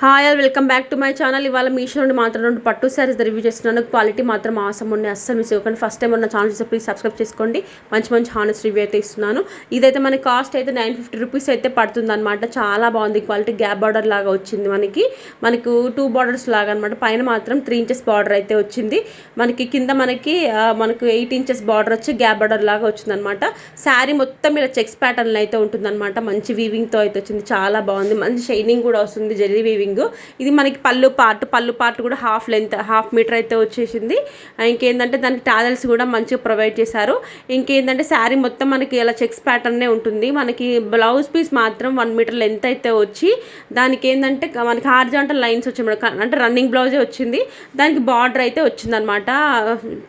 Hi all welcome back to my channel. ఇవాళ మీషో నుండి మాత్రం 2 పట్టు శారీస్ రివ్యూ చేస్తున్నాను. క్వాలిటీ మాత్రం ఆసమ్ ఉండే, అస్సలు మిస్ అవ్వకండి. ఫస్ట్ టైం ఉన్న ఛానల్ చూస్తే ప్లీజ్ సబ్స్క్రైబ్ చేసుకోండి. మంచి హానెస్ట్ రివ్యూ అయితే ఇస్తున్నాను. ఇదైతే మనకి కాస్ట్ అయితే 950 రూపీస్ అయితే పడుతుంది అనమాట. చాలా బాగుంది క్వాలిటీ. గ్యాప్ బార్డర్ లాగా వచ్చింది మనకు 2 బార్డర్స్ లాగా అనమాట. పైన మాత్రం 3 ఇంచెస్ బార్డర్ అయితే వచ్చింది. కింద మనకు 8 ఇంచెస్ బార్డర్ వచ్చి గ్యాప్ బార్డర్ లాగా వచ్చింది అనమాట. శారీ మొత్తం ఇలా చెక్స్ ప్యాటర్న్ అయితే ఉంటుందన్నమాట. మంచి వీవింగ్తో అయితే వచ్చింది. చాలా బాగుంది. మంచి షైనింగ్ కూడా వస్తుంది, జరీ వీవింగ్. ఇది మనకి పళ్ళు పార్ట్ కూడా హాఫ్ మీటర్ అయితే వచ్చేసింది. ఇంకేంటంటే దానికి టాజల్స్ కూడా మంచిగా ప్రొవైడ్ చేశారు. ఇంకేంటంటే శారీ మొత్తం మనకి ఇలా చెక్స్ ప్యాటర్నే ఉంటుంది. మనకి బ్లౌజ్ పీస్ మాత్రం 1 మీటర్ లెంత్ అయితే వచ్చి దానికి ఏంటంటే మనకి హారిజాంటల్ లైన్స్ వచ్చాయి, అంటే రన్నింగ్ బ్లౌజే వచ్చింది. దానికి బార్డర్ అయితే వచ్చిందనమాట.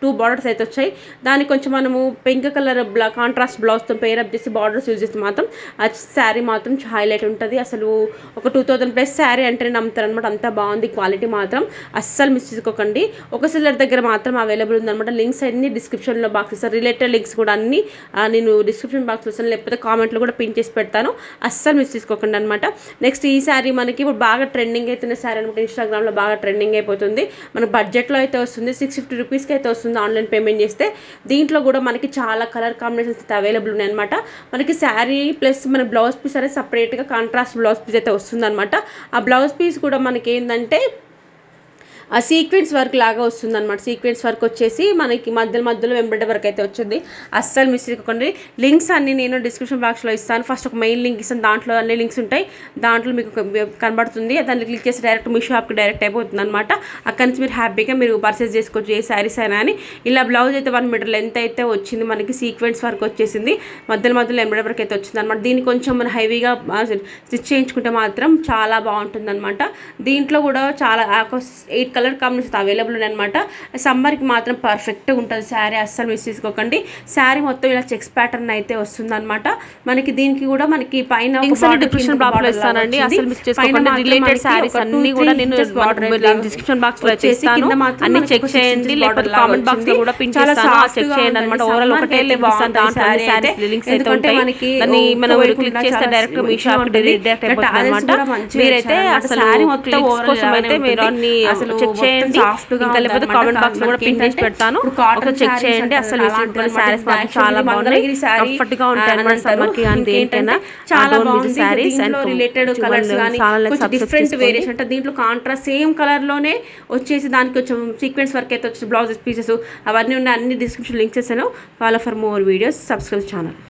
2 బార్డర్స్ అయితే వచ్చాయి. దానికి కొంచెం మనము పింక్ కలర్ కాంట్రాస్ట్ బ్లౌజ్తో పేరప్ చేసి బార్డర్స్ యూజ్ చేస్తే మాత్రం ఆ శారీ మాత్రం హైలైట్ ఉంటుంది. అసలు ఒక 2000 ప్లస్ శారీ అంటే నమ్ముతారనమాట. అంతా బాగుంది. క్వాలిటీ మాత్రం అస్సలు మిస్ చేసుకోకండి. ఒక సెల్లర్ దగ్గర మాత్రం అవైలబుల్ ఉందన్నమాట. లింక్స్ అన్ని డిస్క్రిప్షన్లో బాక్స్ ఇస్తాను. రిలేటెడ్ లింక్స్ కూడా అన్ని నేను డిస్క్రిప్షన్ బాక్స్ ఇస్తాను, లేకపోతే కామెంట్లో కూడా పిన్ చేసి పెడతాను. అస్సలు మిస్ చేసుకోకండి అనమాట. నెక్స్ట్ ఈ శారీ మనకి ఇప్పుడు బాగా ట్రెండింగ్ అవుతున్న శారీ అనమాట. ఇన్స్టాగ్రామ్లో బాగా ట్రెండింగ్ అయిపోతుంది. మన బడ్జెట్లో అయితే వస్తుంది. 650 రూపీస్కి అయితే వస్తుంది ఆన్లైన్ పేమెంట్ చేస్తే. దీంట్లో కూడా మనకి చాలా కలర్ కాంబినేషన్స్ అయితే అవైలబుల్ ఉన్నాయి అనమాట. మనకి శారీ ప్లస్ మన బ్లౌజ్ పీస్ అనేది సపరేట్గా కాంట్రాస్ట్ బ్లౌజ్ పీస్ అయితే వస్తుంది అనమాట. ఆ బ్లౌజ్ పీస్ కూడా మనకి ఏంటంటే ఆ సీక్వెన్స్ వర్క్ లాగా వస్తుంది అనమాట. సీక్వెన్స్ వర్క్ వచ్చేసి మనకి మధ్యలో ఎంబ్రాయిడరీ వర్క్ అయితే వచ్చింది. అస్సలు మిస్ చేసుకోండి. లింక్స్ అన్ని నేను డిస్క్రిప్షన్ బాక్స్లో ఇస్తాను. ఫస్ట్ ఒక మెయిన్ లింక్ ఇస్తాను, దాంట్లో అన్ని లింక్స్ ఉంటాయి. దాంట్లో మీకు కనబడుతుంది. దాన్ని క్లిక్ చేసి డైరెక్ట్ మీ షాప్కి డైరెక్ట్ అయిపోతుంది అనమాట. అక్కడి నుంచి మీరు హ్యాపీగా మీరు పర్చేస్ చేసుకోవచ్చు ఏ శారీస్ అయినా అని. ఇలా బ్లౌజ్ అయితే 1 మీటర్ లెంత్ అయితే వచ్చింది. మనకి సీక్వెన్స్ వర్క్ వచ్చేసింది. మధ్యలో ఎంబ్రాయిడరీ వర్క్ అయితే వచ్చింది అనమాట. దీన్ని కొంచెం మన హెవీగా స్టిచ్ చేయించుకుంటే మాత్రం చాలా బాగుంటుంది అనమాట. దీంట్లో కూడా చాలా 8 కలర్ కాంబినేషన్స్ అవైలబుల్ ఉన్నాయన్నమాట. సమ్మర్కి మాత్రం పర్ఫెక్ట్గా ఉంటుంది శారీ. అస్సలు మిస్ చేసుకోకండి. శారీ మొత్తం ఇలా చెక్స్ ప్యాటర్న్ అయితే వస్తుంది అనమాట. మనకి దీనికి కూడా మనకి పైన డిస్క్రిప్షన్ బాక్స్ లో ఇస్తానండి. అసలు మిస్ చేసుకోకండి. రిలేటెడ్ శారీస్ అన్ని కూడా నేను డిస్క్రిప్షన్ బాక్స్ లో ఇస్తాను. అన్ని చెక్ చేయండి, లేకపోతే కామెంట్ బాక్స్ లో కూడా పిన్ చేస్తాను. చెక్ చేయండి అనమాట. ఓవరాల్ ఒకటే ఇస్తాను. దాంట్లో శారీస్ లింక్స్ అయితే ఉంటాయి. దాన్ని మనం క్లిక్ చేస్తే డైరెక్ట్ మీ షాప్ కి డైరెక్ట్ అయిపోతుంది అనమాట. మీరైతే అసలు శారీ మొత్తం కోసం అయితే మీరు అన్ని అసలు చెక్ చేయండి. ఇంకా లేకపోతే కామెంట్ బాక్స్ లో కూడా పిన్ చేసి పెడతాను. ఒకసారి చెక్ చేయండి. అసలు శారీస్ చాలా బాగున్నాయి, కంఫర్ట్ గా ఉంటాయి అన్నమాట. సమ్మర్ కి కానీ దేనికైనా చాలా బాగుంది శారీస్. అండ్ రిలేటెడ్ కలర్స్ కానీ డిఫరెంట్ వేరియేషన్ అంటే దీంట్లో కాంట్రాస్ట్ సేమ్ కలర్ లోనే వచ్చేసి దానికి కొంచెం సీక్వెన్స్ వర్క్ అయితే వచ్చి బ్లౌజెస్ పీసెస్ అవన్నీ ఉన్నాయి. అన్ని డిస్క్రిప్షన్ లింక్స్ చేశాను. Follow for more videos, subscribe channel.